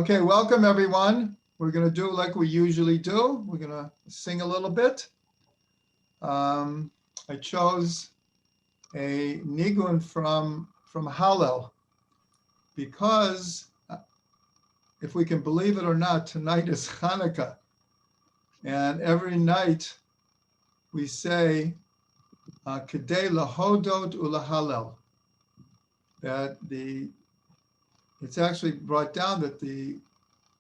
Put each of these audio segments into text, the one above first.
Okay, welcome everyone. We're going to do like we usually do. We're going to sing a little bit. I chose a nigun from Hallel because if we can believe it or not, tonight is Hanukkah. And every night we say, Kedei lahodot ulahalel, that it's actually brought down that the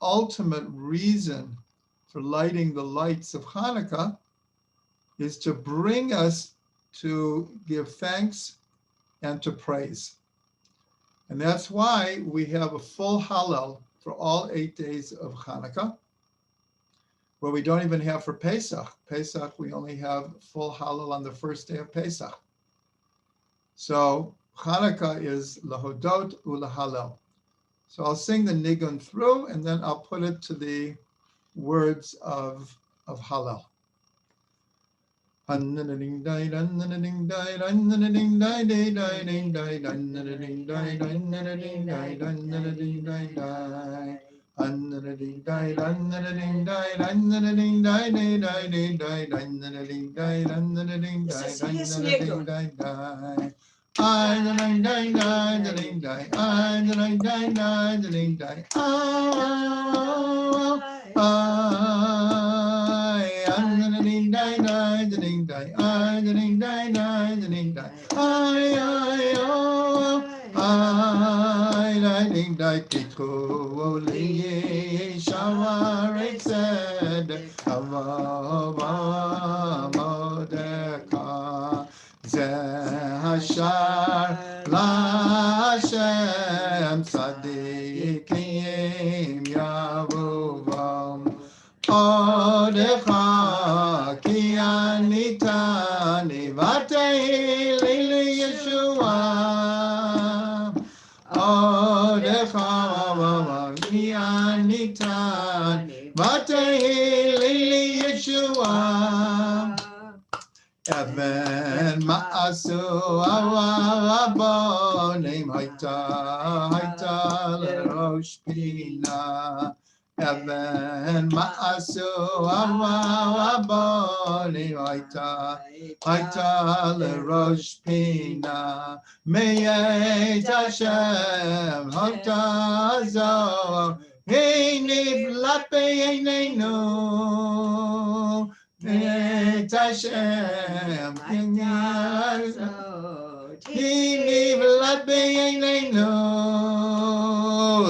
ultimate reason for lighting the lights of Hanukkah is to bring us to give thanks and to praise. And that's why we have a full Hallel for all 8 days of Hanukkah, where we don't even have for Pesach. Pesach, we only have full Hallel on the first day of Pesach. So Hanukkah is lahodot ulahalel. So I'll sing the nigun through, and then I'll put it to the words of Hallel. Lashem tzadikim yavuvam Odecha ki anitani vatei li Yeshua Odecha ki anitani vatei li Yeshua Even ma'asu avabonim haita l'rosh pina. Even ma'asu avabonim haita l'rosh pina. Me'et Hashem hotazor hiniv lapeinenu. Et Hashem Kinyazot Hini v'lat b'yeineinu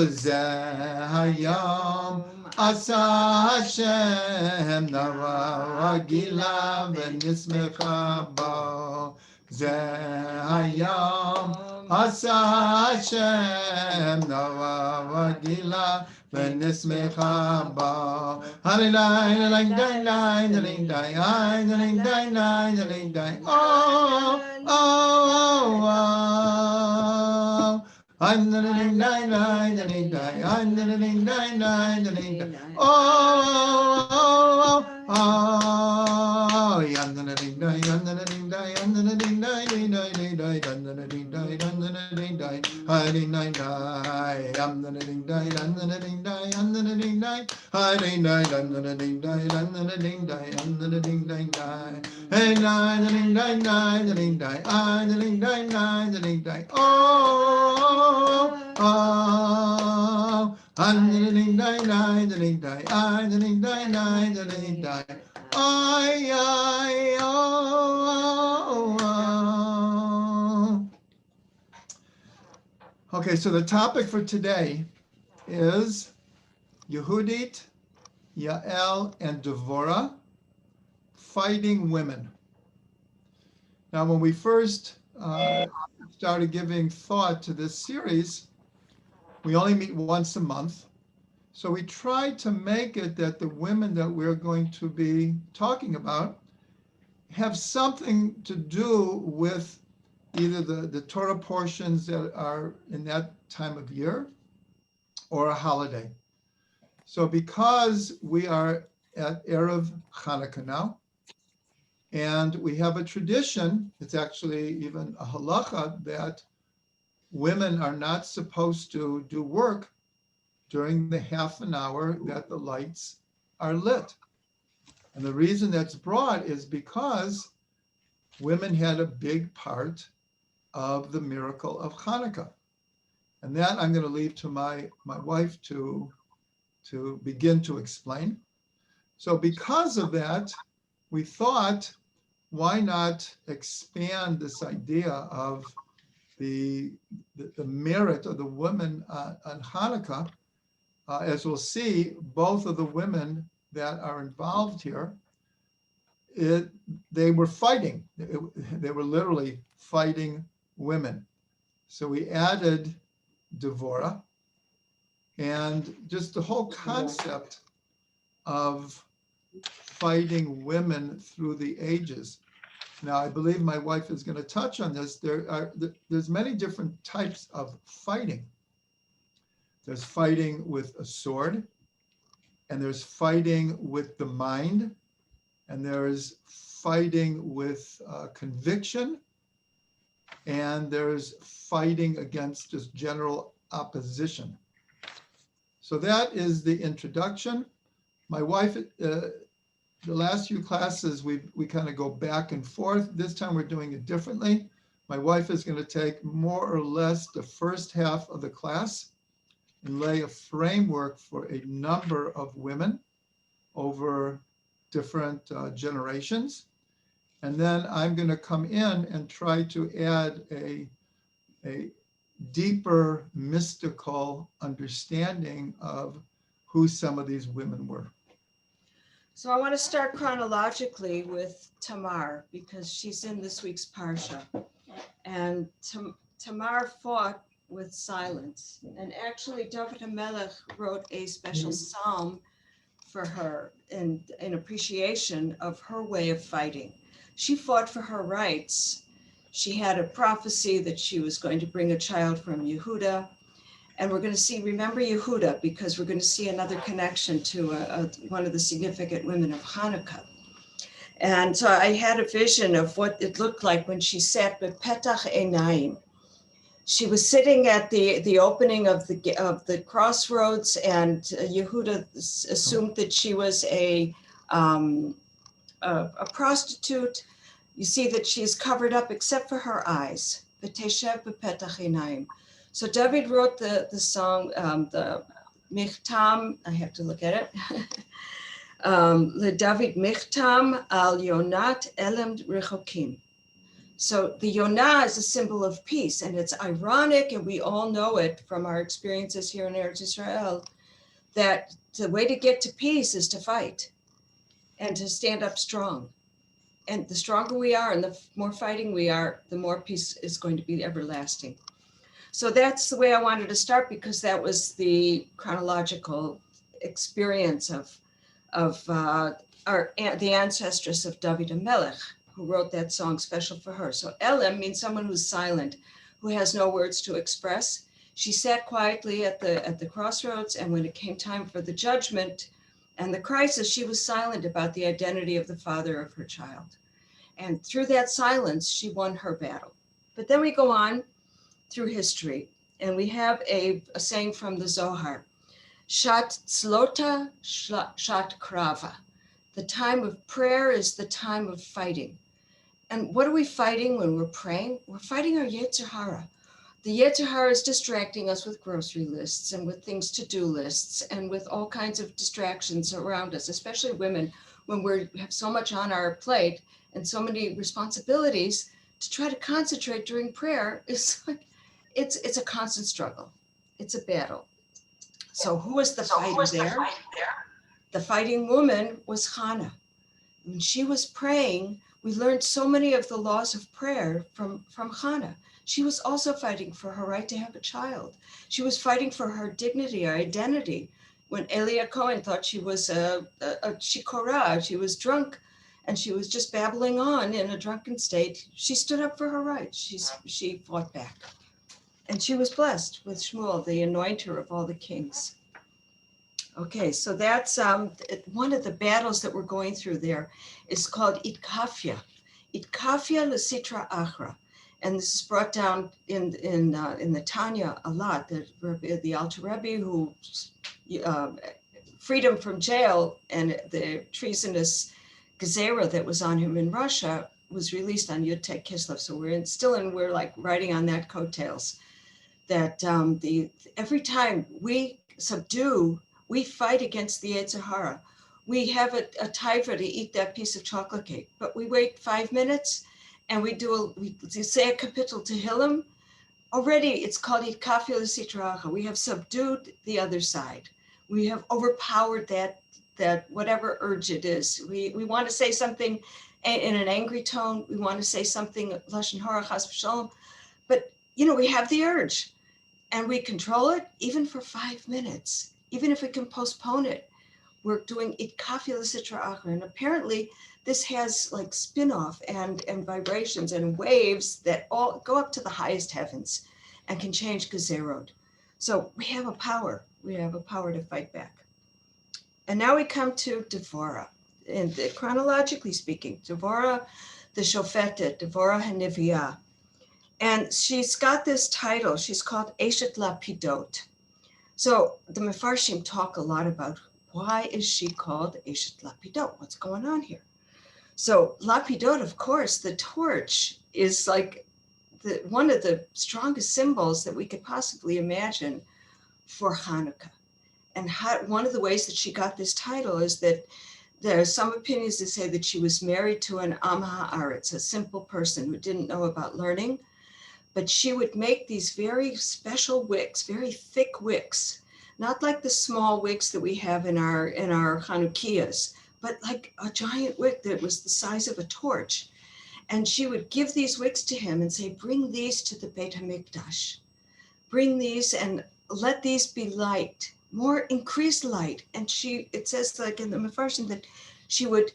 Zeh hayom Asa Hashem Nava Gila v'nismecha bo Zeh hayom Asa Hashem Nava Gila v'nismecha bo Hallelujah, Okay, so the topic for today is Yehudit, Yael, and Devorah fighting women. Now, when we first started giving thought to this series, we only meet once a month. So we tried to make it that the women that we're going to be talking about have something to do with either the Torah portions that are in that time of year or a holiday. So because we are at Erev Hanukkah now, and we have a tradition, it's actually even a halacha, that women are not supposed to do work during the half an hour that the lights are lit. And the reason that's brought is because women had a big part of the miracle of Hanukkah. And that I'm going to leave to my wife to begin to explain. So because of that, we thought, why not expand this idea of the merit of the women on Hanukkah? As we'll see, both of the women that are involved here, they were fighting. They were literally fighting women. So we added Devorah, and just the whole concept of fighting women through the ages. Now, I believe my wife is going to touch on this. There's many different types of fighting. There's fighting with a sword, and there's fighting with the mind, and there's fighting with conviction, and there's fighting against just general opposition. So that is the introduction. My wife, the last few classes, we kind of go back and forth. This time we're doing it differently. My wife is going to take more or less the first half of the class and lay a framework for a number of women over different generations. And then I'm going to come in and try to add a deeper mystical understanding of who some of these women were. So I want to start chronologically with Tamar, because she's in this week's Parsha. And Tamar fought with silence. And actually, David HaMelech wrote a special psalm for her in appreciation of her way of fighting. She fought for her rights. She had a prophecy that she was going to bring a child from Yehuda. And we're going to see, remember Yehuda, because we're going to see another connection to one of the significant women of Hanukkah. And so I had a vision of what it looked like when she sat bepetach einayim. She was sitting at the opening of the crossroads, and Yehuda assumed that she was a prostitute. You see that she's covered up except for her eyes. V'teshev bepetach einayim. So David wrote the song, the Michtam, I have to look at it. Le David Michtam al Yonat Elem Rechokim. So the Yonah is a symbol of peace, and it's ironic, and we all know it from our experiences here in Eretz Israel, that the way to get to peace is to fight and to stand up strong. And the stronger we are and the more fighting we are, the more peace is going to be everlasting. So that's the way I wanted to start, because that was the chronological experience of the ancestress of David HaMelech, who wrote that song special for her. So Elem means someone who's silent, who has no words to express. She sat quietly at the crossroads, and when it came time for the judgment and the crisis, she was silent about the identity of the father of her child. And through that silence, she won her battle. But then we go on through history, and we have a saying from the Zohar, Shat tzlota, shat krava. The time of prayer is the time of fighting. And what are we fighting when we're praying? We're fighting our Yetzer Hara. The Yetzer Hara is distracting us with grocery lists and with things to-do lists and with all kinds of distractions around us, especially women, when we have so much on our plate and so many responsibilities. To try to concentrate during prayer is like, it's a constant struggle. It's a battle. So who was the fighting there? The fighting woman was Hannah. When she was praying, we learned so many of the laws of prayer from Hannah. She was also fighting for her right to have a child. She was fighting for her dignity, her identity. When Elia Cohen thought she was a shikora, she was drunk, and she was just babbling on in a drunken state, she stood up for her rights. She fought back. And she was blessed with Shmuel, the anointer of all the kings. Okay, so that's one of the battles that we're going through there is called Itkafia. Itkafia l'sitra achra. And this is brought down in the Tanya a lot. The Alter Rebbe, who freedom from jail and the treasonous gezerah that was on him in Russia was released on Yud Tet Kislev. So we're like riding on that coattails. That every time we subdue, we fight against the Yetzer Hara. We have a taiva to eat that piece of chocolate cake, but we wait 5 minutes and we say a kapitel Tehillim. Already it's called Itkafia L'Sitracha. We have subdued the other side. We have overpowered that whatever urge it is. We want to say something in an angry tone. We want to say something Lashon Hara Chas v'Shalom. But we have the urge and we control it even for 5 minutes. Even if we can postpone it, we're doing Itkafia L'Sitracha. And apparently this has like spin-off and vibrations and waves that all go up to the highest heavens and can change Gezerot. So we have a power. We have a power to fight back. And now we come to Devorah. And chronologically speaking, Devorah the Shofetet, Devorah HaNeviah. And she's got this title. She's called Eshet Lapidot. So the Mefarshim talk a lot about why is she called Eshet Lapidot? What's going on here? So Lapidot, of course, the torch is like one of the strongest symbols that we could possibly imagine for Hanukkah. And one of the ways that she got this title is that there are some opinions that say that she was married to an Am Haaretz, a simple person who didn't know about learning, but she would make these very special wicks, very thick wicks, not like the small wicks that we have in our Chanukias, but like a giant wick that was the size of a torch. And she would give these wicks to him and say, bring these to the Beit HaMikdash. Bring these and let these be light, more increased light. And it says like in the Mefarshim that she would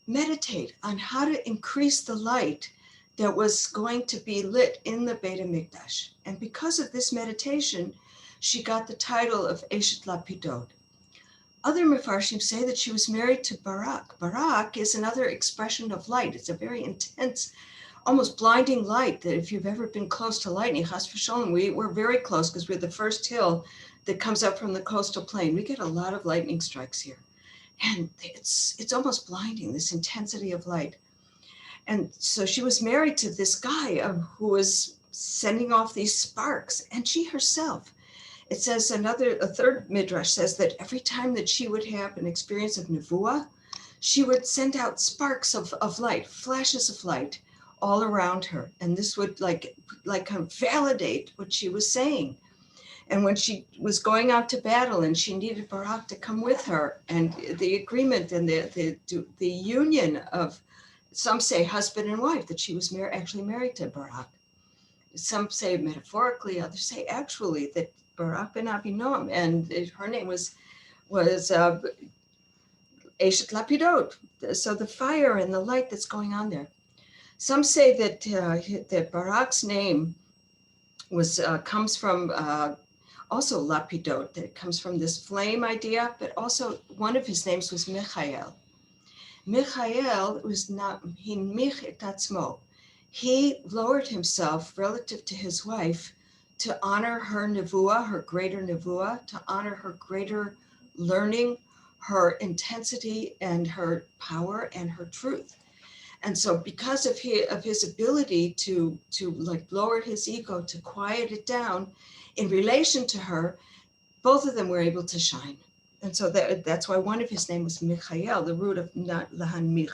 meditate on how to increase the light that was going to be lit in the Beit HaMikdash. And because of this meditation, she got the title of Eshet Lapidot. Other Mefarshim say that she was married to Barak. Barak is another expression of light. It's a very intense, almost blinding light that if you've ever been close to lightning, Chas v'Shalom, we're very close because we're the first hill that comes up from the coastal plain. We get a lot of lightning strikes here. And it's almost blinding, this intensity of light. And so she was married to this guy who was sending off these sparks. And she herself, it says a third midrash says that every time that she would have an experience of nevuah, she would send out sparks of light, flashes of light all around her. And this would like validate what she was saying. And when she was going out to battle and she needed Barak to come with her, and the agreement and the union of, some say husband and wife, that she was actually married to Barak. Some say metaphorically, others say actually that Barak ben Abinoam, and her name was Eshet Lapidot. So the fire and the light that's going on there. Some say that Barak's name comes from also Lapidot. That it comes from this flame idea, but also one of his names was Michael. Michael was not hinmich et atzmo. He lowered himself relative to his wife to honor her nevuah, her greater nevuah, to honor her greater learning, her intensity and her power and her truth. And so because of his ability to like lower his ego, to quiet it down in relation to her, both of them were able to shine. And so that's why one of his name was Michael, the root of Lahanmich.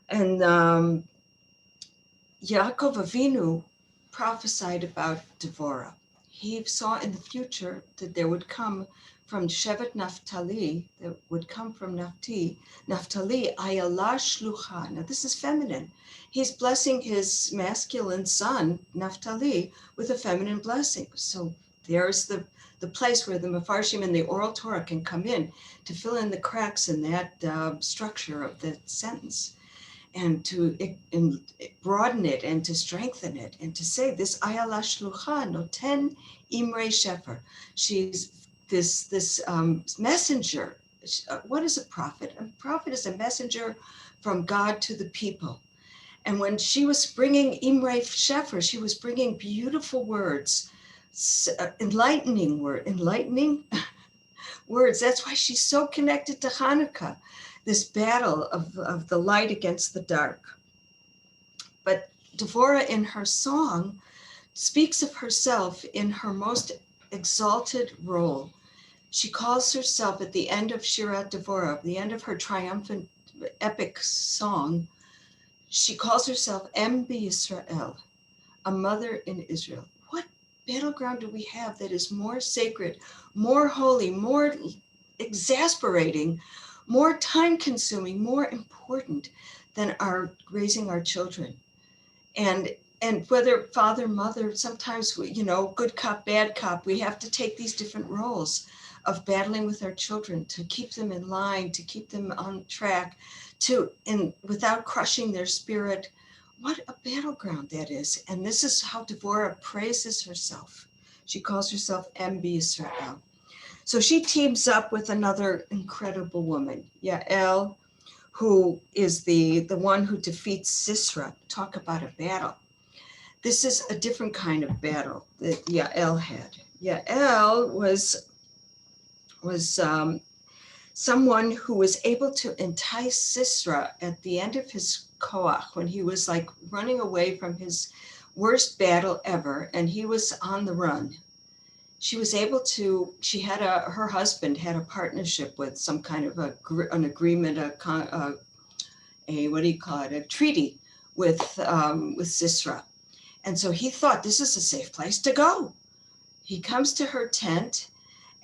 And Yaakov Avinu prophesied about Devorah. He saw in the future that there would come from Shevet Naphtali, that would come from Naphtali, Ayala Shlucha. Now this is feminine. He's blessing his masculine son, Naphtali, with a feminine blessing. So there's the place where the Mefarshim and the oral Torah can come in to fill in the cracks in that structure of the sentence, and to broaden it and to strengthen it, and to say this Ayala Shlucha Noten Imrei Shefer. She's this messenger. What is a prophet? A prophet is a messenger from God to the people. And when she was bringing Imrei Shefer, she was bringing beautiful words enlightening words. That's why she's so connected to Hanukkah, this battle of the light against the dark. But Devorah, in her song, speaks of herself in her most exalted role. She calls herself at the end of Shirat Devorah, the end of her triumphant epic song, she calls herself Em B'Yisrael, a mother in Israel. What battleground do we have that is more sacred, more holy, more exasperating, more time-consuming, more important than raising our children? And whether father, mother, sometimes, good cop, bad cop, we have to take these different roles of battling with our children to keep them in line, to keep them on track, without crushing their spirit. What a battleground that is. And this is how Devorah praises herself. She calls herself Em B'Yisrael. So she teams up with another incredible woman, Yael, who is the one who defeats Sisera. Talk about a battle. This is a different kind of battle that Yael had. Yael was someone who was able to entice Sisera at the end of his koach, when he was like running away from his worst battle ever, and he was on the run. She was able to, her husband had a partnership with some kind of an agreement, what do you call it, a treaty with Sisera. And so he thought, this is a safe place to go. He comes to her tent,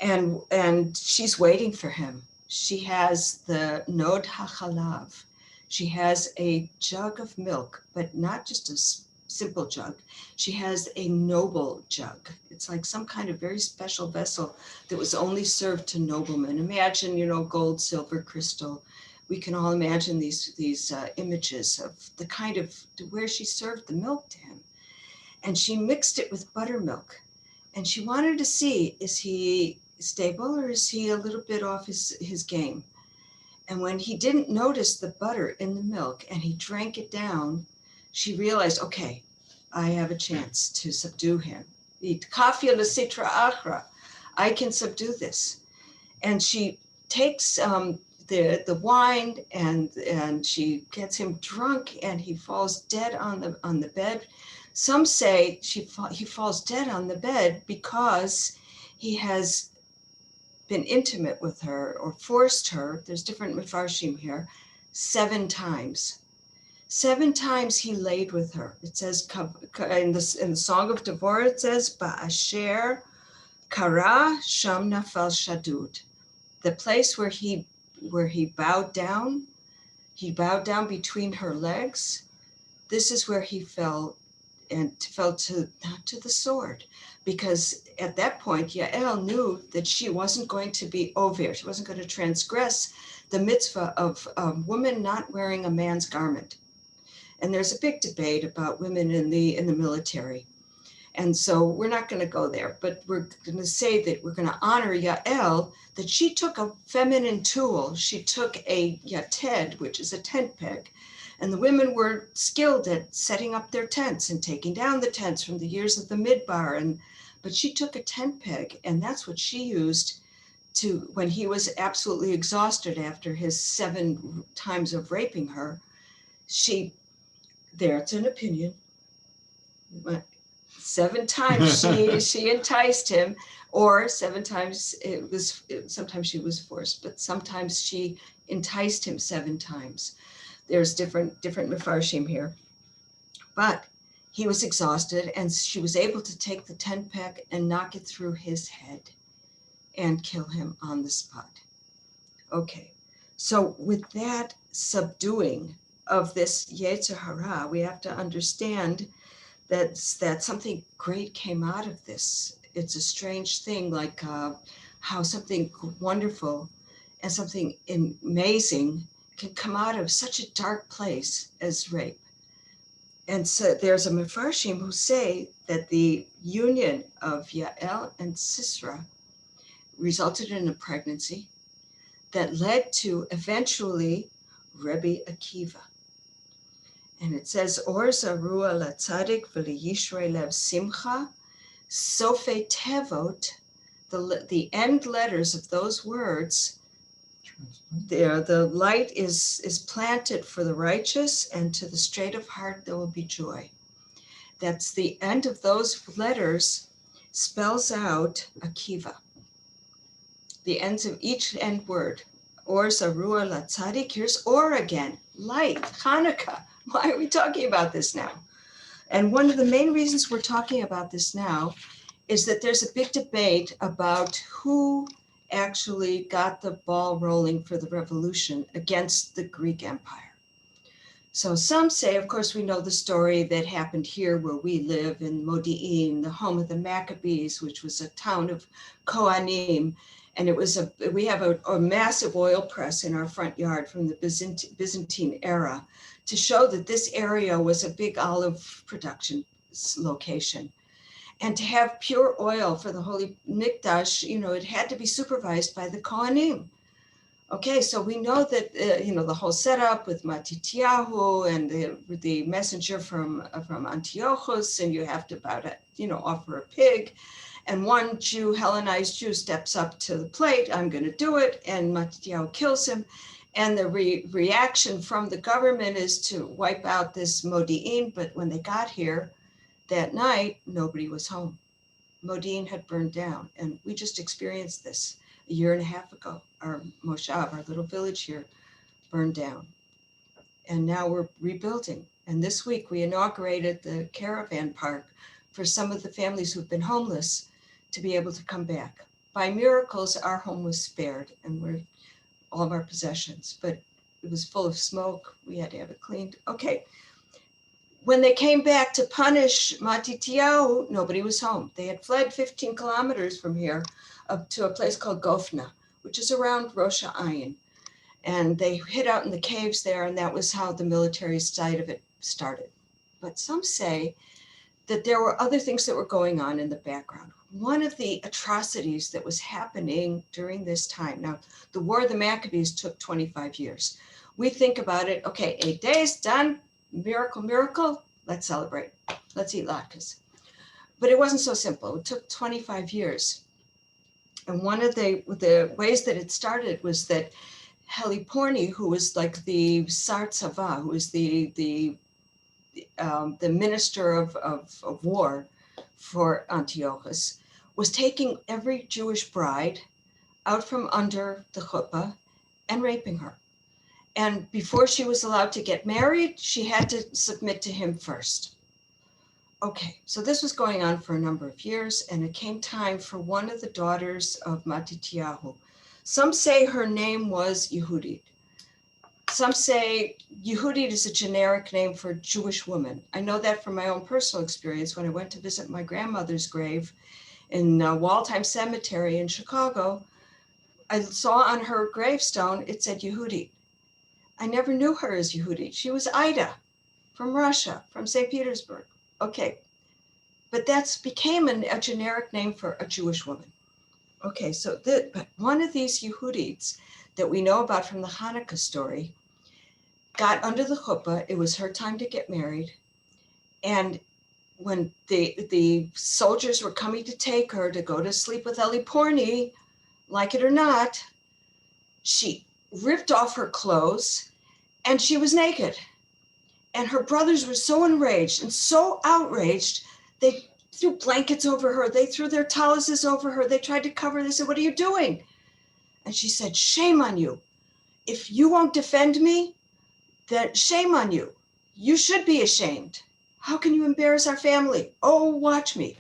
and she's waiting for him. She has the nod hachalav. She has a jug of milk, but not just a simple jug. She has a noble jug. It's like some kind of very special vessel that was only served to noblemen. Imagine, gold, silver, crystal. We can all imagine these images of the kind of where she served the milk to him. And she mixed it with buttermilk. And she wanted to see, is he stable or is he a little bit off his game? And when he didn't notice the butter in the milk and he drank it down, she realized, okay, I have a chance to subdue him. I can subdue this. And she takes the wine and she gets him drunk, and he falls dead on the bed. Some say he falls dead on the bed because he has been intimate with her or forced her. There's different mefarshim here. 7 times. 7 times he laid with her. It says in the Song of Devorah, it says Ba'asher Kara Sham Nafal Shadud. The place where he bowed down between her legs. This is where he fell to the sword, because at that point Yael knew that she wasn't going to be over. She wasn't going to transgress the mitzvah of a woman not wearing a man's garment. And there's a big debate about women in the military. And so we're not going to go there, but we're going to say that we're going to honor Yael, that she took a feminine tool. She took a yated, which is a tent peg, and the women were skilled at setting up their tents and taking down the tents from the years of the midbar. But she took a tent peg, and that's what she used when he was absolutely exhausted after his 7 times of raping her. It's an opinion, but 7 times she enticed him, or 7 times sometimes she was forced, but sometimes she enticed him 7 times. There's different mefarshim here. But he was exhausted, and she was able to take the tent peg and knock it through his head and kill him on the spot. Okay, so with that subduing of this Yetzer Hara, we have to understand that something great came out of this. It's a strange thing, like how something wonderful and something amazing can come out of such a dark place as rape. And so there's a mefarshim who say that the union of Yael and Sisera resulted in a pregnancy that led to eventually Rabbi Akiva. And it says, Or zarua latzadik v'liyishrei lev simcha Sofei Tevot, the end letters of those words, the light is planted for the righteous, and to the straight of heart there will be joy. That's the end of those letters spells out Akiva. The ends of each end word. Or Zarua La Tzadik, here's Or again, light, Hanukkah. Why are we talking about this now? And one of the main reasons we're talking about this now is that there's a big debate about who actually got the ball rolling for the revolution against the Greek Empire. So some say, of course, we know the story that happened here where we live in Modi'in, the home of the Maccabees, which was a town of Kohanim. And we have a massive oil press in our front yard from the Byzantine era to show that this area was a big olive production location. And to have pure oil for the Holy Mikdash, it had to be supervised by the Kohanim. Okay, so we know that, the whole setup with Matityahu and the messenger from Antiochus, and you have to offer a pig. And one Jew, Hellenized Jew, steps up to the plate, I'm going to do it, and Matityahu kills him. And the reaction from the government is to wipe out this Modi'in, but when they got here that night, nobody was home. Modi'in had burned down, and we just experienced this a year and a half ago. Our Moshav, our little village here, burned down. And now we're rebuilding. And this week we inaugurated the caravan park for some of the families who've been homeless to be able to come back. By miracles, our home was spared, and all of our possessions, but it was full of smoke. We had to have it cleaned. Okay. When they came back to punish Matityahu, nobody was home. They had fled 15 kilometers from here up to a place called Gofna, which is around Rosh Ayin. And they hid out in the caves there, and that was how the military side of it started. But some say that there were other things that were going on in the background. One of the atrocities that was happening during this time, now the War of the Maccabees took 25 years. We think about it, okay, 8 days, done, miracle, miracle, let's celebrate, let's eat latkes. But it wasn't so simple. It took 25 years. And one of the ways that it started was that Heliporni, who was like the Sar Tzava, who was the minister of war for Antiochus, was taking every Jewish bride out from under the chuppah and raping her. And before she was allowed to get married, she had to submit to him first. Okay, so this was going on for a number of years, and it came time for one of the daughters of Matityahu. Some say her name was Yehudit. Some say Yehudit is a generic name for Jewish woman. I know that from my own personal experience when I went to visit my grandmother's grave in Waldheim Cemetery in Chicago. I saw on her gravestone, it said Yehudit. I never knew her as Yehudit. She was Ida from Russia, from St. Petersburg. Okay, but that became a generic name for a Jewish woman. Okay, but one of these Yehudits that we know about from the Hanukkah story got under the chuppah. It was her time to get married. And when the soldiers were coming to take her to go to sleep with Heliporni, like it or not, she ripped off her clothes and she was naked. And her brothers were so enraged and so outraged, they threw blankets over her. They threw their talis over her. They tried to cover. They said, "What are you doing?" And she said, "Shame on you. If you won't defend me, then shame on you. You should be ashamed. How can you embarrass our family? Oh, watch me.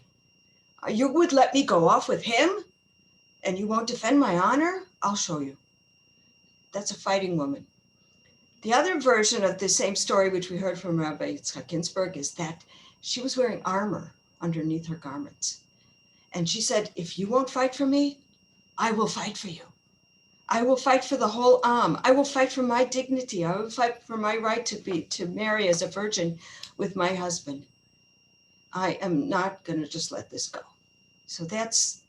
You would let me go off with him? And you won't defend my honor? I'll show you." That's a fighting woman. The other version of the same story, which we heard from Rabbi Yitzchak Ginsburg, is that she was wearing armor underneath her garments. And she said, "If you won't fight for me, I will fight for you. I will fight for the whole Am. I will fight for my dignity. I will fight for my right to marry as a virgin with my husband. I am not going to just let this go." So that's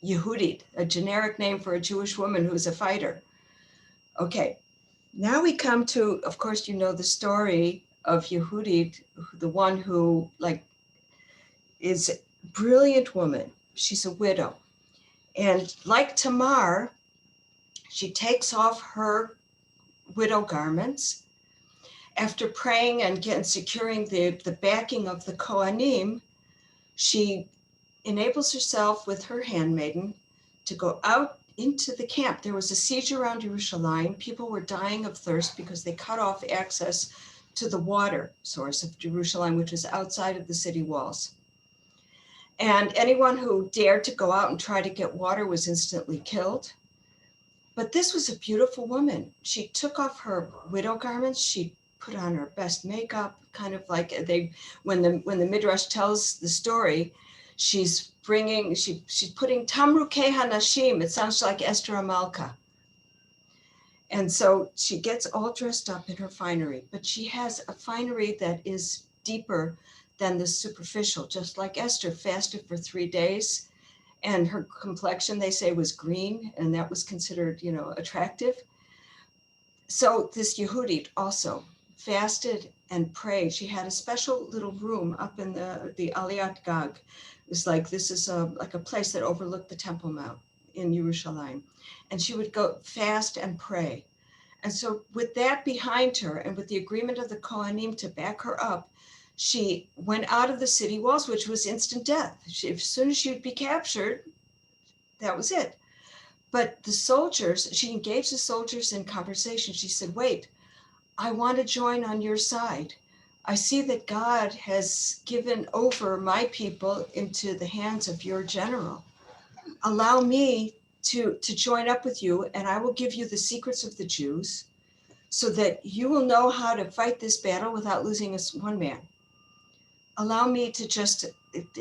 Yehudit, a generic name for a Jewish woman who's a fighter. Okay, now we come to, of course, you know the story of Yehudit, the one who is brilliant woman. She's a widow. And like Tamar, she takes off her widow garments. After praying and securing the backing of the Kohanim, she enables herself with her handmaiden to go out into the camp. There was a siege around Jerusalem. People were dying of thirst because they cut off access to the water source of Jerusalem, which was outside of the city walls. And anyone who dared to go out and try to get water was instantly killed. But this was a beautiful woman. She took off her widow garments. She put on her best makeup, kind of like when the Midrash tells the story, she's putting Tamrukei Hanashim. It sounds like Esther Amalka. And so she gets all dressed up in her finery, but she has a finery that is deeper than the superficial, just like Esther fasted for 3 days. And her complexion, they say, was green, and that was considered, attractive. So this Yehudit also fasted and prayed. She had a special little room up in the Aliyat Gag. It was like, this is like a place that overlooked the Temple Mount in Yerushalayim. And she would go fast and pray. And so with that behind her, and with the agreement of the Kohanim to back her up, she went out of the city walls, which was instant death. As soon as she would be captured, that was it. But the soldiers, she engaged the soldiers in conversation. She said, wait, I want to join on your side. I see that God has given over my people into the hands of your general. Allow me to join up with you, and I will give you the secrets of the Jews so that you will know how to fight this battle without losing one man. Allow me to just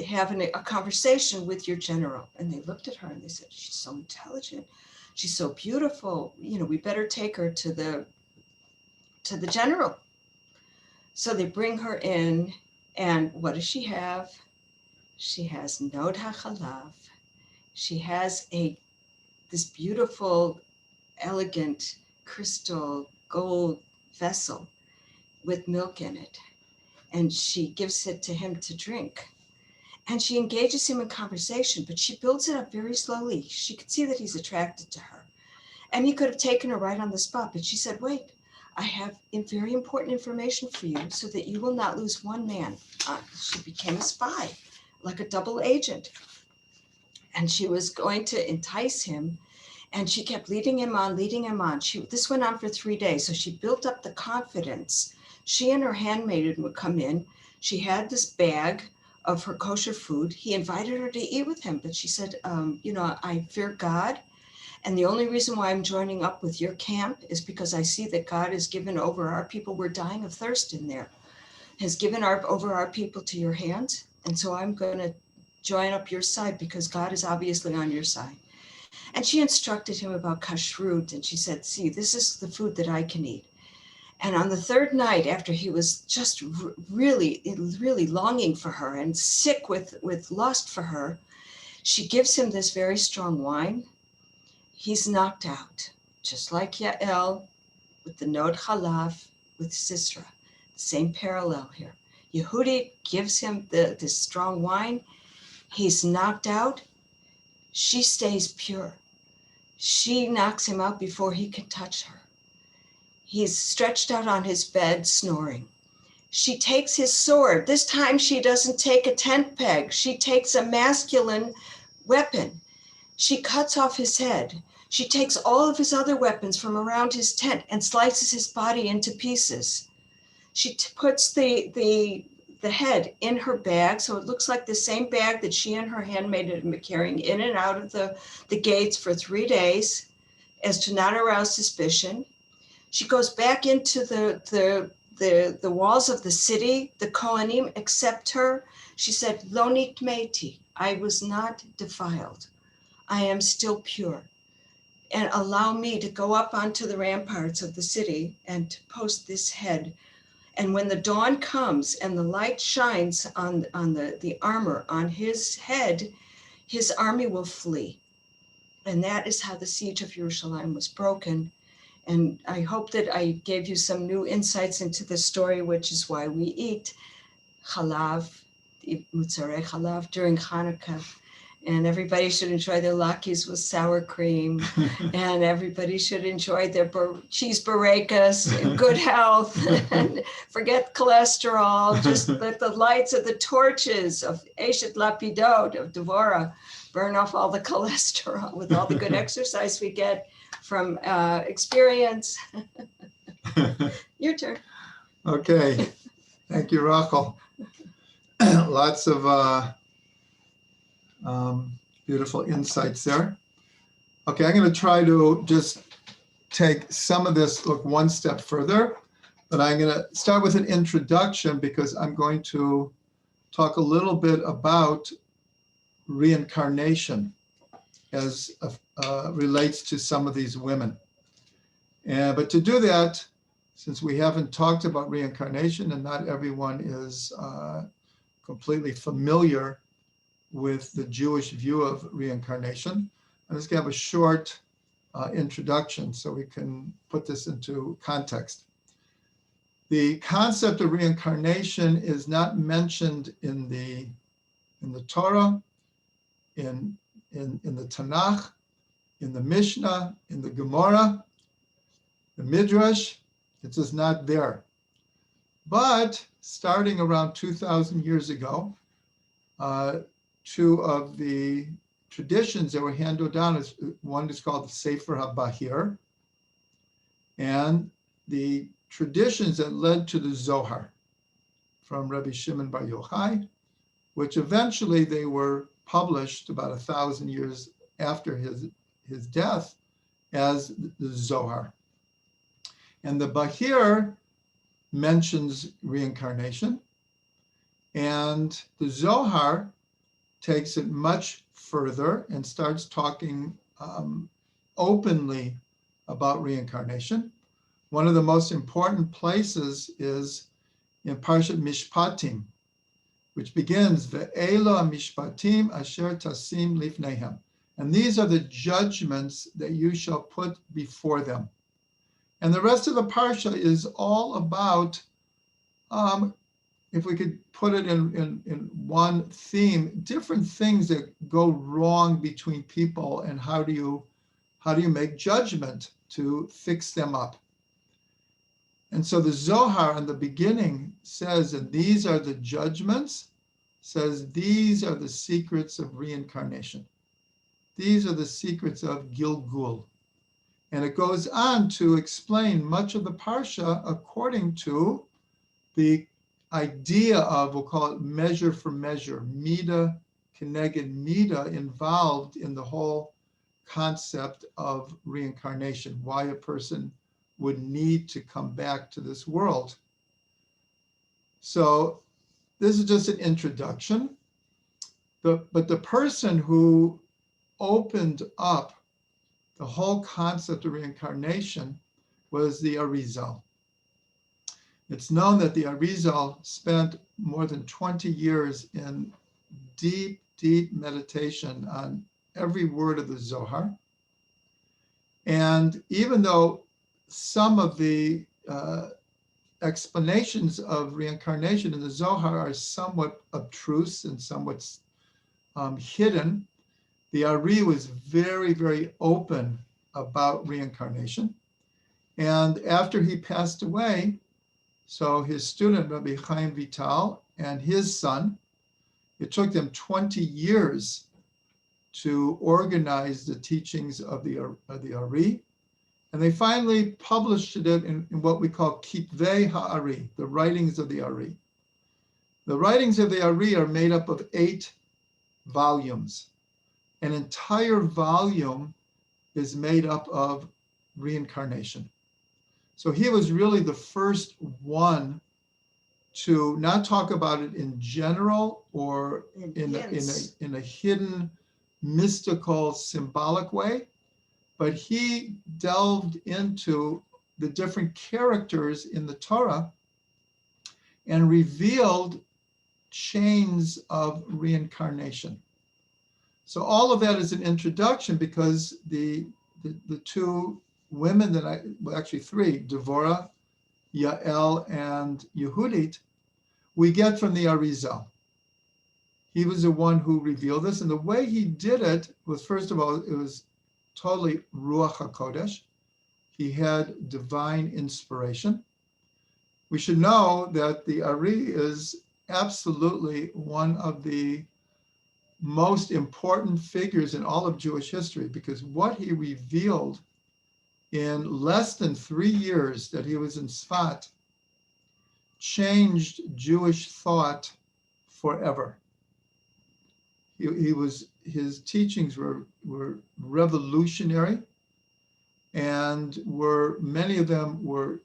have a conversation with your general. And they looked at her and they said, she's so intelligent. She's so beautiful. We better take her to the general. So they bring her in, and what does she have? She has Nod HaChalav. She has this beautiful, elegant, crystal, gold vessel with milk in it. And she gives it to him to drink. And she engages him in conversation, but she builds it up very slowly. She could see that he's attracted to her. And he could have taken her right on the spot, but she said, wait, I have very important information for you so that you will not lose one man. She became a spy, like a double agent. And she was going to entice him, and she kept leading him on. This went on for 3 days. So she built up the confidence. She and her handmaiden would come in. She had this bag of her kosher food. He invited her to eat with him, but she said, I fear God. And the only reason why I'm joining up with your camp is because I see that God has given over our people. We're dying of thirst in there. Has given over our people to your hands. And so I'm going to join up your side because God is obviously on your side. And she instructed him about kashrut. And she said, see, this is the food that I can eat. And on the third night, after he was just really, really longing for her and sick with lust for her, she gives him this very strong wine. He's knocked out, just like Yael with the Nod Chalav with Sisera. Same parallel here. Yehudit gives him this strong wine. He's knocked out. She stays pure. She knocks him out before he can touch her. He's stretched out on his bed, snoring. She takes his sword. This time she doesn't take a tent peg. She takes a masculine weapon. She cuts off his head. She takes all of his other weapons from around his tent and slices his body into pieces. She puts the head in her bag, so it looks like the same bag that she and her handmaid had been carrying in and out of the gates for 3 days, as to not arouse suspicion. She goes back into the walls of the city. The Kohanim accept her. She said, Lo nitmeti, I was not defiled. I am still pure. And allow me to go up onto the ramparts of the city and to post this head. And when the dawn comes and the light shines on the armor on his head, his army will flee. And that is how the siege of Jerusalem was broken. And I hope that I gave you some new insights into the story, which is why we eat chalav, Mutzarei Chalav during Hanukkah. And everybody should enjoy their latkes with sour cream. And everybody should enjoy their cheese barekas in good health. And forget cholesterol. Just let the lights of the torches of Eshet Lapidot, of Devorah, burn off all the cholesterol with all the good exercise we get from experience. Your turn. Okay. Thank you, Rachel. Lots of beautiful insights there. Okay, I'm going to try to just take some of this, look one step further, but I'm going to start with an introduction because I'm going to talk a little bit about reincarnation as relates to some of these women. But to do that, since we haven't talked about reincarnation and not everyone is completely familiar with the Jewish view of reincarnation, I'm just going to have a short introduction so we can put this into context. The concept of reincarnation is not mentioned in the Torah, in the Tanakh, in the Mishnah, in the Gemara, the Midrash. It's just not there. But starting around 2,000 years ago, two of the traditions that were handed down, one is called the Sefer HaBahir, and the traditions that led to the Zohar from Rabbi Shimon Bar Yochai, which eventually they were published about 1,000 years after his death as the Zohar. And the Bahir mentions reincarnation, and the Zohar takes it much further and starts talking openly about reincarnation. One of the most important places is in Parshat Mishpatim, which begins, Ve'ela mishpatim asher tasim lifnehem. And these are the judgments that you shall put before them. And the rest of the parsha is all about, if we could put it in one theme, different things that go wrong between people and how do you make judgment to fix them up. And so the Zohar in the beginning says, and these are the judgments, says these are the secrets of reincarnation. These are the secrets of Gilgul. And it goes on to explain much of the parsha according to the idea of, we'll call it measure for measure, mida keneged mida, involved in the whole concept of reincarnation, why a person would need to come back to this world. So this is just an introduction. But the person who opened up the whole concept of reincarnation was the Arizal. It's known that the Arizal spent more than 20 years in deep, deep meditation on every word of the Zohar. And even though some of the explanations of reincarnation in the Zohar are somewhat obtruse and somewhat hidden, the Ari was very, very open about reincarnation. And after he passed away, so his student, Rabbi Chaim Vital, and his son, it took them 20 years to organize the teachings of the Ari. And they finally published it in what we call Kitvei HaAri, the writings of the Ari. The writings of the Ari are made up of 8 volumes. An entire volume is made up of reincarnation. So he was really the first one to not talk about it in general or in a hidden, mystical, symbolic way, but he delved into the different characters in the Torah and revealed chains of reincarnation. So all of that is an introduction because the two women actually 3, Devorah, Yael, and Yehudit, we get from the Arizal. He was the one who revealed this. And the way he did it was, first of all, it was totally Ruach HaKodesh. He had divine inspiration. We should know that the Ari is absolutely one of the most important figures in all of Jewish history, because what he revealed in less than 3 years that he was in Sfat changed Jewish thought forever. His teachings were revolutionary, and many of them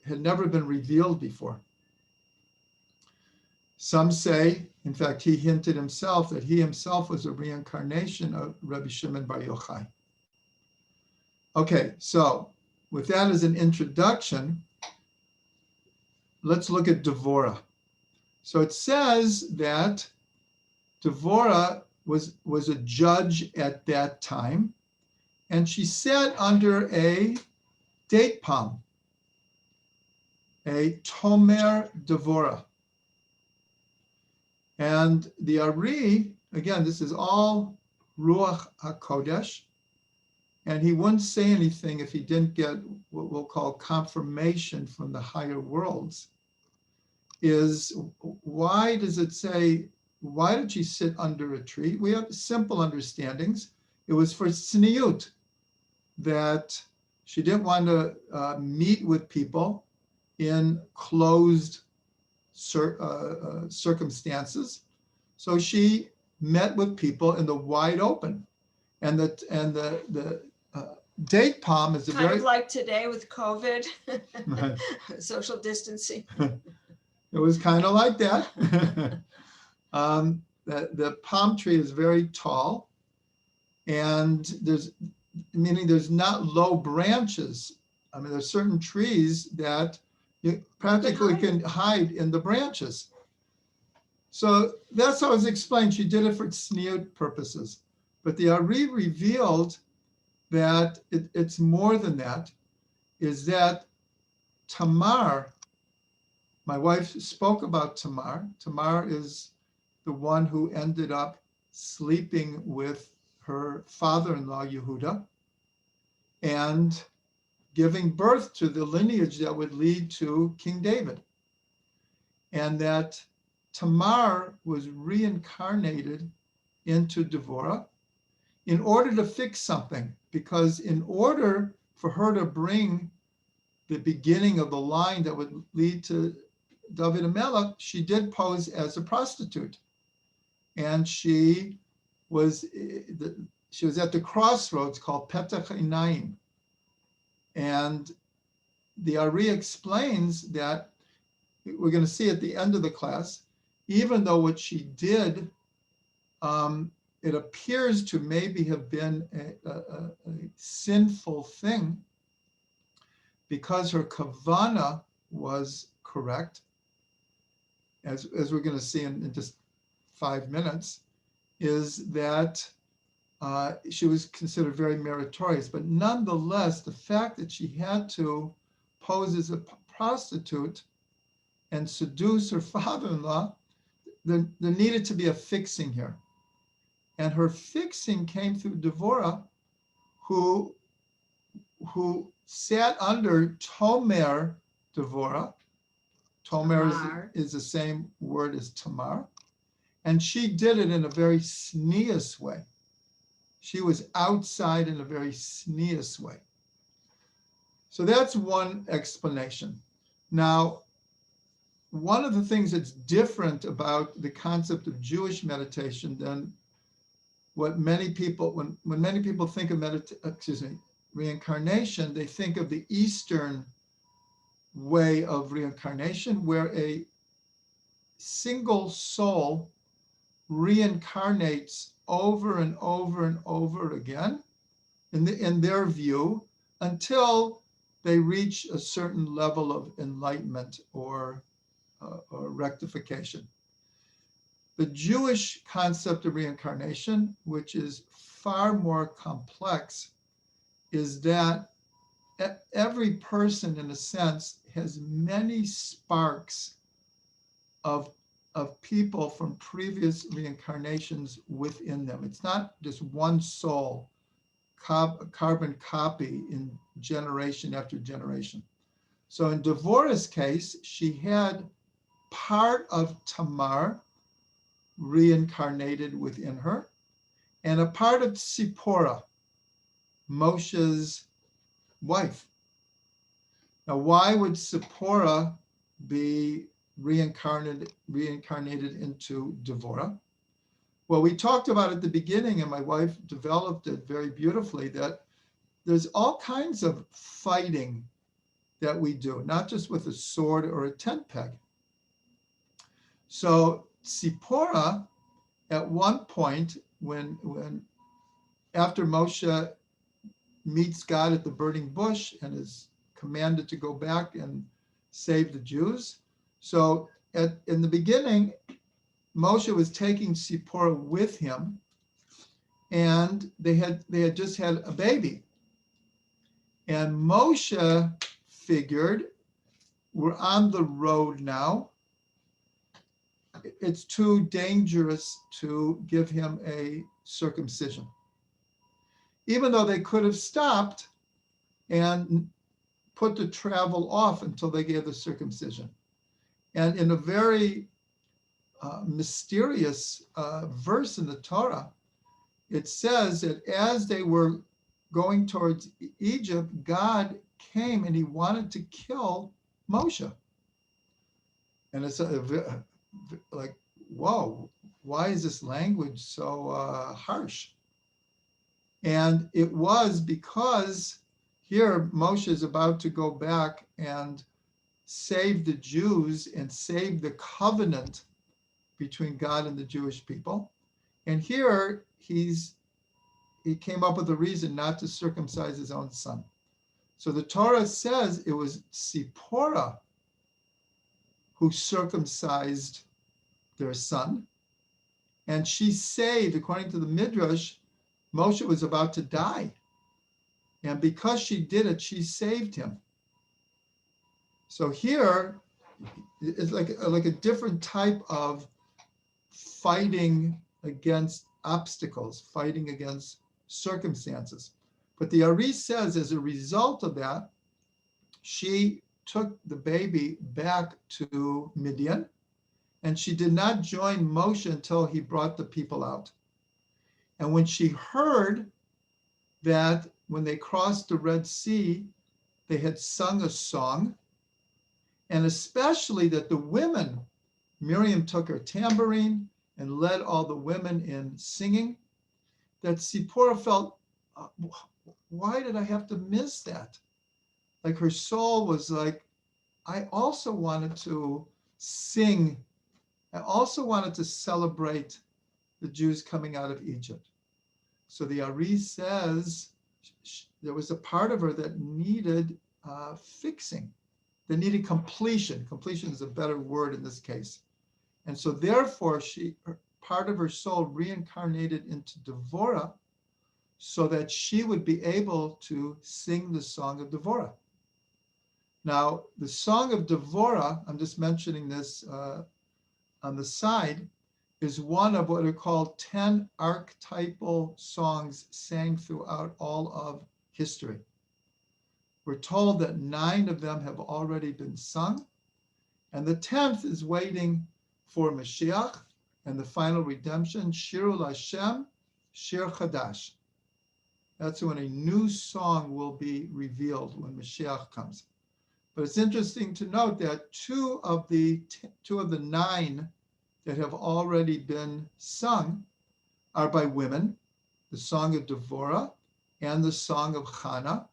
had never been revealed before. Some say, in fact, he hinted himself that he himself was a reincarnation of Rabbi Shimon Bar Yochai. Okay, so with that as an introduction, let's look at Devorah. So it says that Devorah was a judge at that time, and she sat under a date palm, a Tomer Devorah. And the Ari, again, this is all Ruach HaKodesh, and he wouldn't say anything if he didn't get what we'll call confirmation from the higher worlds. Is why does it say, why did she sit under a tree? We have simple understandings. It was for tzniut, that she didn't want to meet with people in closed circumstances. So she met with people in the wide open. And the date palm is kind of like today with COVID, social distancing. It was kind of like that. The palm tree is very tall, and there's not low branches. I mean, there's certain trees that you practically can hide in the branches. So that's how it's explained. She did it for tzniut purposes. But the Ari revealed that it's more than that, is that Tamar, my wife spoke about Tamar. Tamar is the one who ended up sleeping with her father-in-law, Yehuda, and giving birth to the lineage that would lead to King David. And that Tamar was reincarnated into Devorah in order to fix something, because in order for her to bring the beginning of the line that would lead to David HaMelech, she did pose as a prostitute. And she was at the crossroads called Petach Einayim. And the Ari explains that, we're going to see at the end of the class, even though what she did, it appears to maybe have been a sinful thing, because her kavana was correct, as we're going to see in just 5 minutes, is that she was considered very meritorious. But nonetheless, the fact that she had to pose as a prostitute and seduce her father-in-law, there needed to be a fixing here. And her fixing came through Devorah, who sat under Tomer Devorah. Tomer is the same word as Tamar. And she did it in a very sneous way. She was outside in a very sneous way. So that's one explanation. Now, one of the things that's different about the concept of Jewish meditation than what many people, when many people think of reincarnation, they think of the Eastern way of reincarnation, where a single soul reincarnates over and over and over again in their view, until they reach a certain level of enlightenment or rectification. The Jewish concept of reincarnation, which is far more complex, is that every person, in a sense, has many sparks of of people from previous reincarnations within them. It's not just one soul, carbon copy in generation after generation. So in Devorah's case, she had part of Tamar reincarnated within her, and a part of Sipporah, Moshe's wife. Now, why would Sipporah be reincarnated into Devorah? Well, we talked about at the beginning, and my wife developed it very beautifully, that there's all kinds of fighting that we do, not just with a sword or a tent peg. So Sipporah, at one point, when after Moshe meets God at the burning bush and is commanded to go back and save the Jews. So in the beginning, Moshe was taking Sipporah with him, and they had just had a baby. And Moshe figured, we're on the road now. It's too dangerous to give him a circumcision. Even though they could have stopped and put the travel off until they gave the circumcision. And in a very mysterious verse in the Torah, it says that as they were going towards Egypt, God came and he wanted to kill Moshe. And it's like, whoa, why is this language so harsh? And it was because here Moshe is about to go back and save the Jews and save the covenant between God and the Jewish people. And here he came up with a reason not to circumcise his own son. So the Torah says it was Sipporah who circumcised their son. And she saved, according to the Midrash, Moshe was about to die. And because she did it, she saved him. So here, it's like a different type of fighting against obstacles, fighting against circumstances. But the Ari says, as a result of that, she took the baby back to Midian, and she did not join Moshe until he brought the people out. And when she heard that when they crossed the Red Sea, they had sung a song, and especially that the women, Miriam took her tambourine and led all the women in singing, that Sipporah felt, why did I have to miss that? Like her soul was like, I also wanted to sing. I also wanted to celebrate the Jews coming out of Egypt. So the Ari says there was a part of her that needed fixing, that needed completion. Completion is a better word in this case. And so therefore, part of her soul reincarnated into Devorah so that she would be able to sing the song of Devorah. Now, the song of Devorah, I'm just mentioning this on the side, is one of what are called 10 archetypal songs sang throughout all of history. We're told that 9 of them have already been sung, and the 10th is waiting for Mashiach and the final redemption, Shiru Lashem, Shir Chadash. That's when a new song will be revealed when Mashiach comes. But it's interesting to note that two of the 9 that have already been sung are by women, the Song of Devorah and the Song of Chana.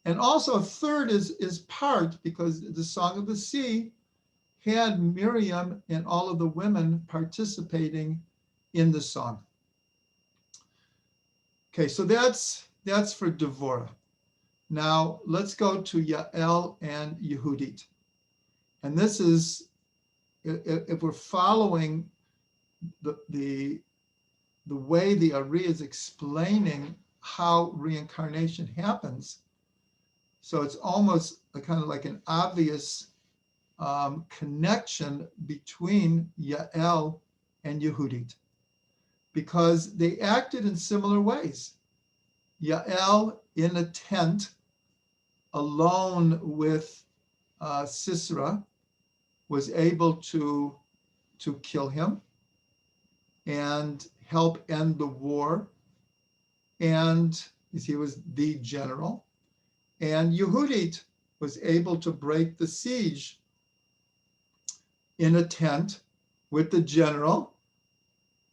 And also a third is part, because the Song of the Sea had Miriam and all of the women participating in the song. Okay, so that's for Devorah. Now let's go to Yael and Yehudit. And this is, if we're following the way the Ari is explaining how reincarnation happens, so it's almost kind of like an obvious connection between Yael and Yehudit, because they acted in similar ways. Yael in a tent alone with Sisera was able to kill him and help end the war. And he was the general. And Yehudit was able to break the siege in a tent with the general.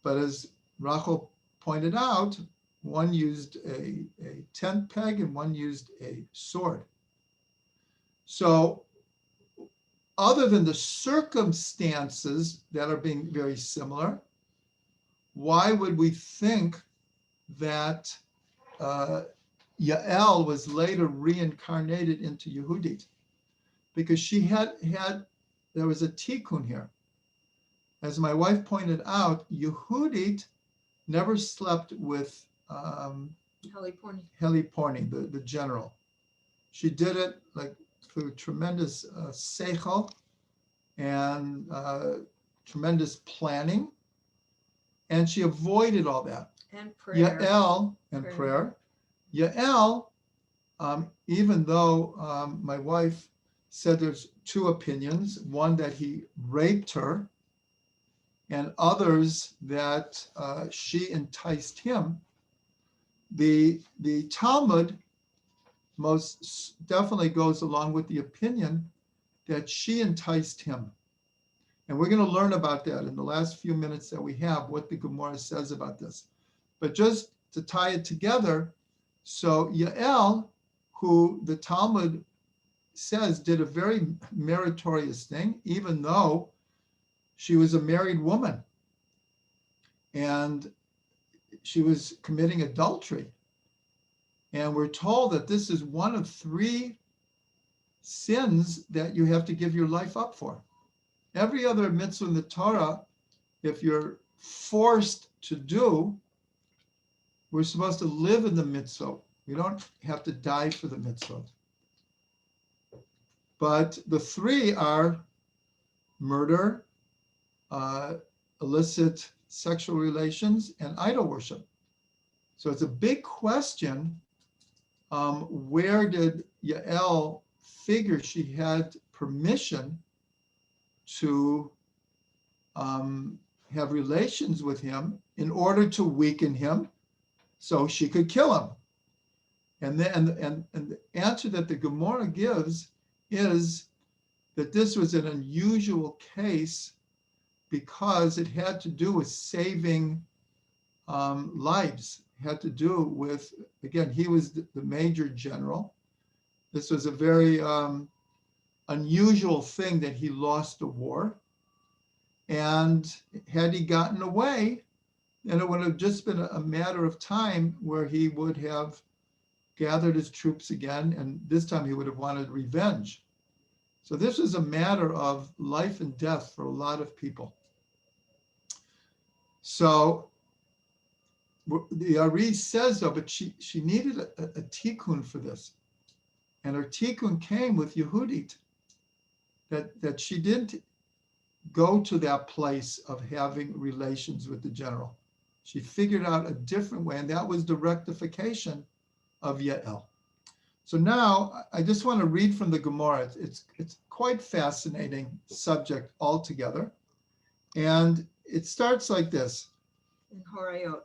But as Rachel pointed out, one used a tent peg and one used a sword. So other than the circumstances that are being very similar, why would we think that Yael was later reincarnated into Yehudit? Because she there was a tikkun here. As my wife pointed out, Yehudit never slept with Heliporni, the general. She did it like through tremendous seichel and tremendous planning, and she avoided all that. And prayer. Yael and prayer. Yael, even though my wife said there's two opinions, one that he raped her and others that she enticed him, the Talmud most definitely goes along with the opinion that she enticed him. And we're going to learn about that in the last few minutes that we have, what the Gemara says about this. But just to tie it together, so Yael, who the Talmud says did a very meritorious thing, even though she was a married woman and she was committing adultery. And we're told that this is one of 3 sins that you have to give your life up for. Every other mitzvah in the Torah, if you're forced to do, we're supposed to live in the mitzvah. We don't have to die for the mitzvah. But the 3 are murder, illicit sexual relations, and idol worship. So it's a big question. Where did Yael figure she had permission to have relations with him in order to weaken him so she could kill him? And the answer that the Gemara gives is that this was an unusual case because it had to do with saving lives. It had to do with, again, he was the major general. This was a very unusual thing that he lost the war. And had he gotten away, then it would have just been a matter of time where he would have gathered his troops again, and this time he would have wanted revenge. So this was a matter of life and death for a lot of people. So the Ari says, though, but she needed a tikkun for this. And her tikkun came with Yehudit, that she didn't go to that place of having relations with the general. She figured out a different way, and that was the rectification of Yael. So now I just want to read from the Gemara. It's quite fascinating subject altogether. And it starts like this. In Horayot.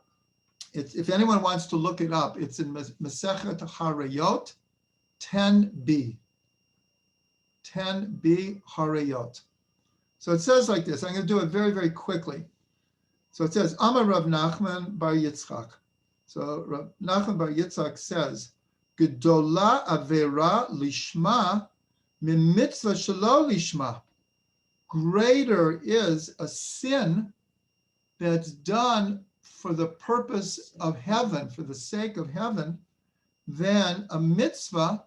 If anyone wants to look it up, it's in Masechet Harayot 10b. 10b Harayot. So it says like this. I'm going to do it very, very quickly. So it says, Amar Rav Nachman bar Yitzchak. So Rav Nachman bar Yitzchak says, Gedola avera lishma min mitzvah shelo lishma. Greater is a sin that's done for the purpose of heaven, for the sake of heaven, than a mitzvah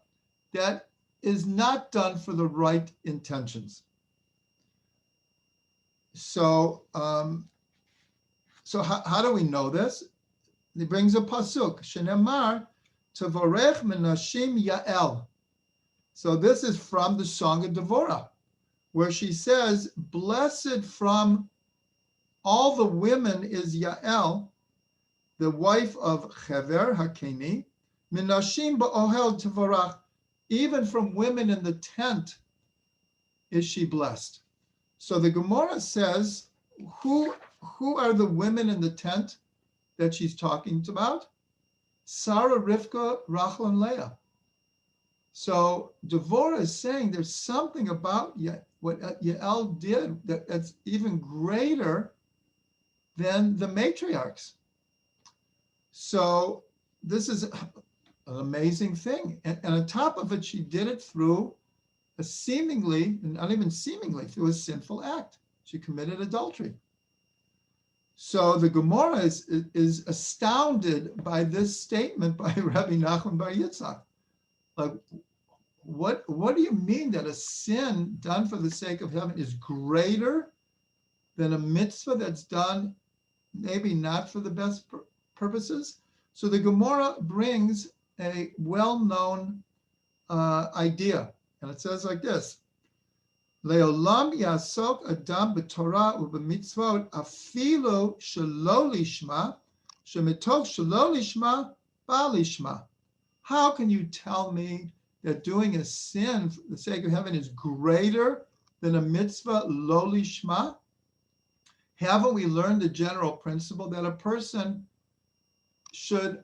that is not done for the right intentions. So, how do we know this? He brings a pasuk, Shenemar Tevorech Menashim Yael. So this is from the song of Devorah, where she says, blessed from all the women is Yael, the wife of Chever Hakeni, Minashim ba'ohel tevarach, even from women in the tent is she blessed. So the Gemara says, who are the women in the tent that she's talking about? Sarah, Rivka, Rachel, and Leah. So Devorah is saying there's something about what Yael did that's even greater than the matriarchs. So this is an amazing thing. And on top of it, she did it through a seemingly, not even seemingly, through a sinful act. She committed adultery. So the Gemara is astounded by this statement by Rabbi Nachman Bar Yitzchak. Like, what do you mean that a sin done for the sake of heaven is greater than a mitzvah that's done maybe not for the best purposes? So the Gemara brings a well-known idea, and it says like this: Leolam yasok adam b'Torah u'b'mitzvot afilo shelo lishma, shemitov shelo lishma ba lishma. How can you tell me that doing a sin for the sake of heaven is greater than a mitzvah lo lishma? Haven't we learned the general principle that a person should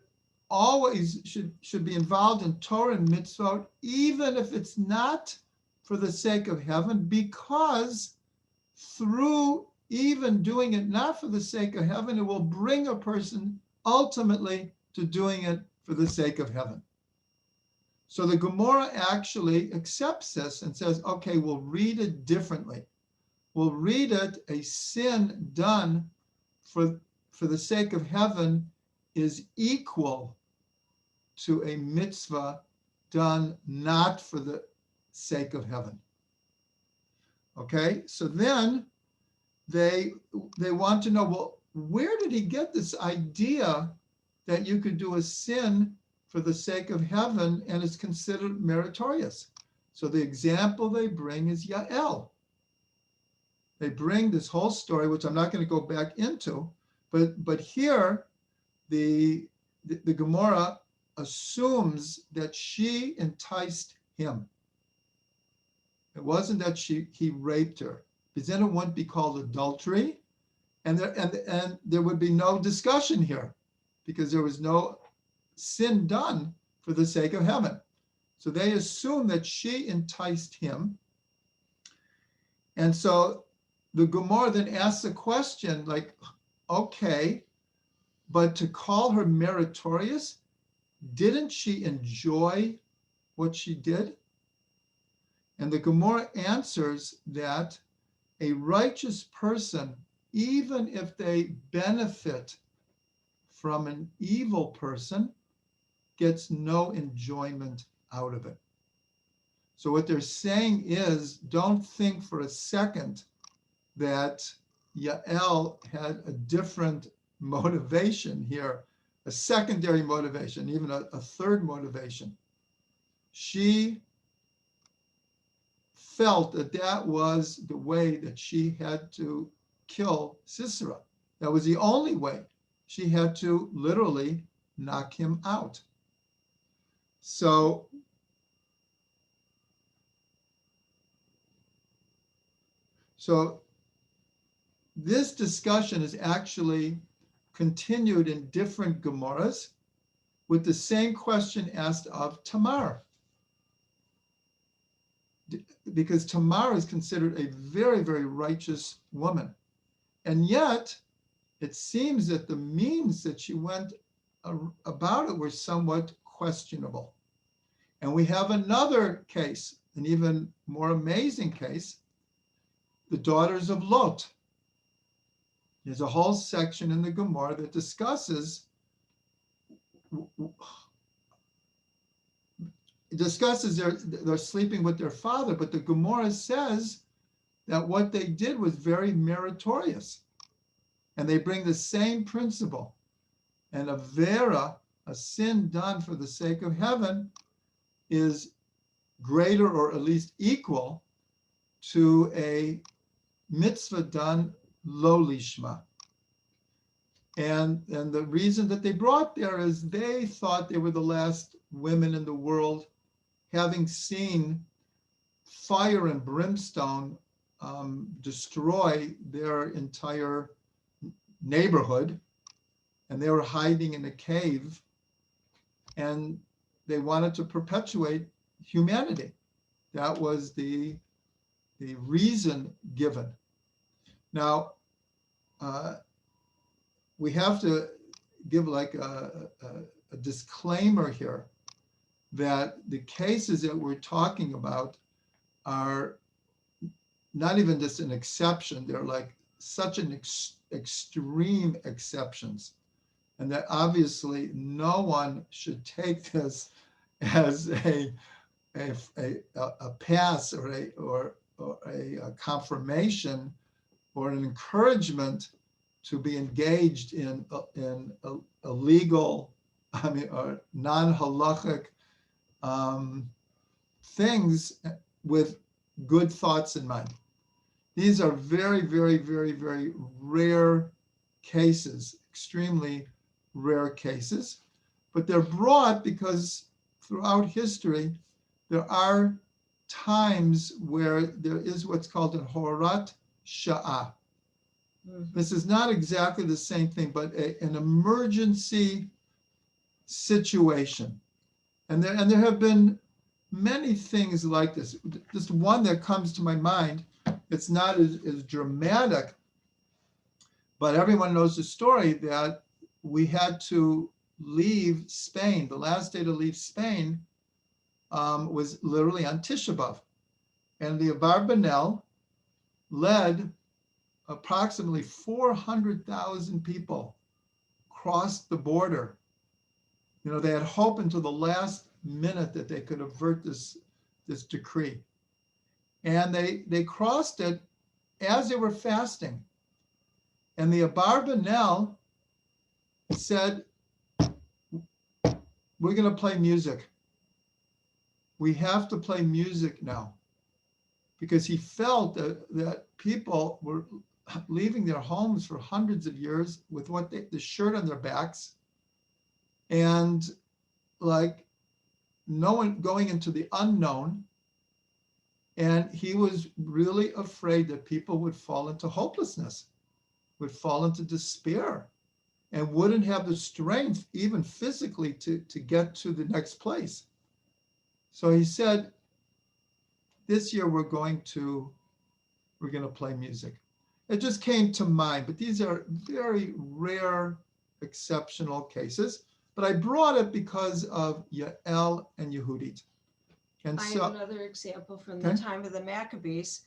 always should be involved in Torah and mitzvot, even if it's not for the sake of heaven, because through even doing it not for the sake of heaven, it will bring a person ultimately to doing it for the sake of heaven. So the Gemara actually accepts this and says, okay, we'll read it differently. We'll read it, a sin done for the sake of heaven is equal to a mitzvah done not for the sake of heaven. Okay, so then they want to know, well, where did he get this idea that you could do a sin for the sake of heaven and it's considered meritorious? So the example they bring is Yael. They bring this whole story, which I'm not going to go back into, but here the Gemara assumes that she enticed him. It wasn't that he raped her, because then it wouldn't be called adultery, and there would be no discussion here, because there was no sin done for the sake of heaven. So they assume that she enticed him, and so the Gemara then asks a question like, okay, but to call her meritorious, didn't she enjoy what she did? And the Gemara answers that a righteous person, even if they benefit from an evil person, gets no enjoyment out of it. So what they're saying is, don't think for a second that Yael had a different motivation here, a secondary motivation, even a third motivation. She felt that was the way that she had to kill Sisera. That was the only way. She had to literally knock him out. So this discussion is actually continued in different Gemaras with the same question asked of Tamar. Because Tamar is considered a very, very righteous woman. And yet, it seems that the means that she went about it were somewhat questionable. And we have another case, an even more amazing case, the daughters of Lot. There's a whole section in the Gemara that discusses they're sleeping with their father, but the Gemara says that what they did was very meritorious. And they bring the same principle. And a vera, a sin done for the sake of heaven, is greater or at least equal to a mitzvah done lo lishma. And the reason that they brought there is they thought they were the last women in the world, having seen fire and brimstone destroy their entire neighborhood, and they were hiding in a cave, and they wanted to perpetuate humanity. That was the reason given. Now, we have to give like a disclaimer here that the cases that we're talking about are not even just an exception. They're like such an extreme exceptions. And that obviously no one should take this as a pass or a confirmation or an encouragement to be engaged in illegal, or non-halachic things with good thoughts in mind. These are very, very, very, very rare cases, extremely rare cases, but they're brought because throughout history, there are times where there is what's called an horat sha'ah. This is not exactly the same thing, but an emergency situation. And there have been many things like this. Just one that comes to my mind, it's not as dramatic, but everyone knows the story that we had to leave Spain. The last day to leave Spain was literally on Tisha B'Av. And the Abarbanel led approximately 400,000 people crossed the border. You know, they had hope until the last minute that they could avert this decree. And they crossed it as they were fasting. And the Abarbanel said, we're going to play music. We have to play music now. Because he felt that people were leaving their homes for hundreds of years with the shirt on their backs, and like no one going into the unknown. And he was really afraid that people would fall into hopelessness, would fall into despair, and wouldn't have the strength, even physically, to get to the next place. So he said, this year we're going to play music. It just came to mind, but these are very rare, exceptional cases. But I brought it because of Yael and Yehudit. And I so, have another example from the time of the Maccabees,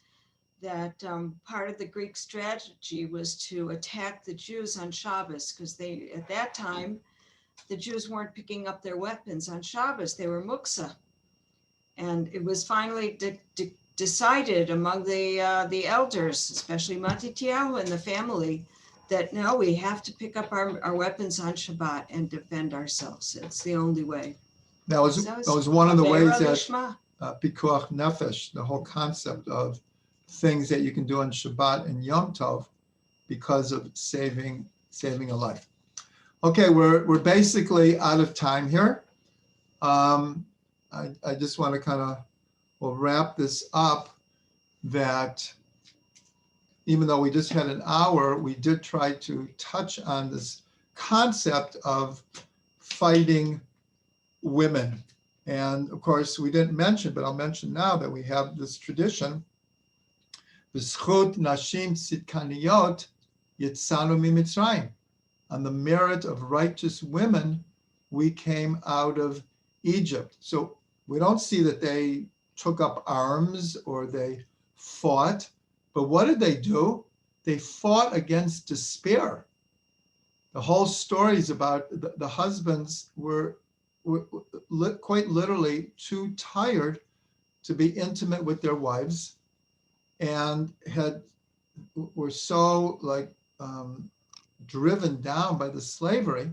that part of the Greek strategy was to attack the Jews on Shabbos, because at that time, the Jews weren't picking up their weapons on Shabbos. They were muksa. And it was finally decided among the elders, especially Matityahu and the family, that no, we have to pick up our weapons on Shabbat and defend ourselves. It's the only way. That was one of the ways that Pikuach Nefesh, the whole concept of things that you can do on Shabbat and Yom Tov because of saving a life. Okay, we're basically out of time here. I just want to we'll wrap this up, that even though we just had an hour, we did try to touch on this concept of fighting women. And of course, we didn't mention, but I'll mention now that we have this tradition, B'schut nashim tzidkaniyot yitzanu mimitzrayim. On the merit of righteous women, we came out of Egypt. So we don't see that they took up arms or they fought, but what did they do? They fought against despair. The whole story is about the husbands were quite literally too tired to be intimate with their wives, and were so driven down by the slavery.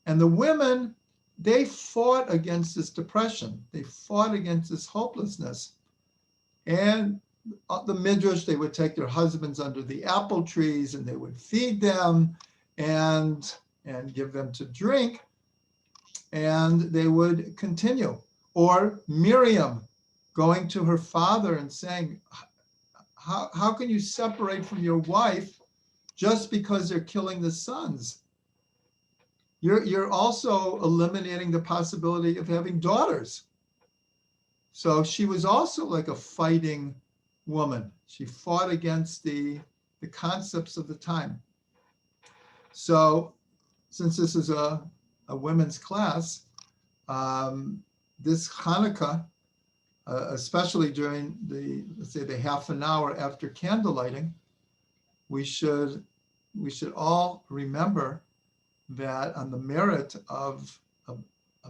And the women, they fought against this depression. They fought against this hopelessness. And the midrash, they would take their husbands under the apple trees and they would feed them and give them to drink, and they would continue. Or Miriam going to her father and saying, how can you separate from your wife just because they're killing the sons? You're also eliminating the possibility of having daughters. So she was also like a fighting woman. She fought against the concepts of the time. So since this is a women's class, this Hanukkah, especially during let's say the half an hour after candle lighting, we should all remember that on the merit of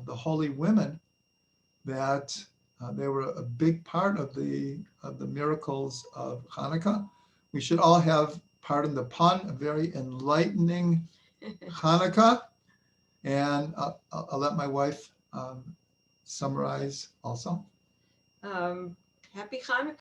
the holy women, that they were a big part of the miracles of Hanukkah. We should all have, pardon the pun, a very enlightening Hanukkah. And I'll let my wife summarize also. Happy Hanukkah.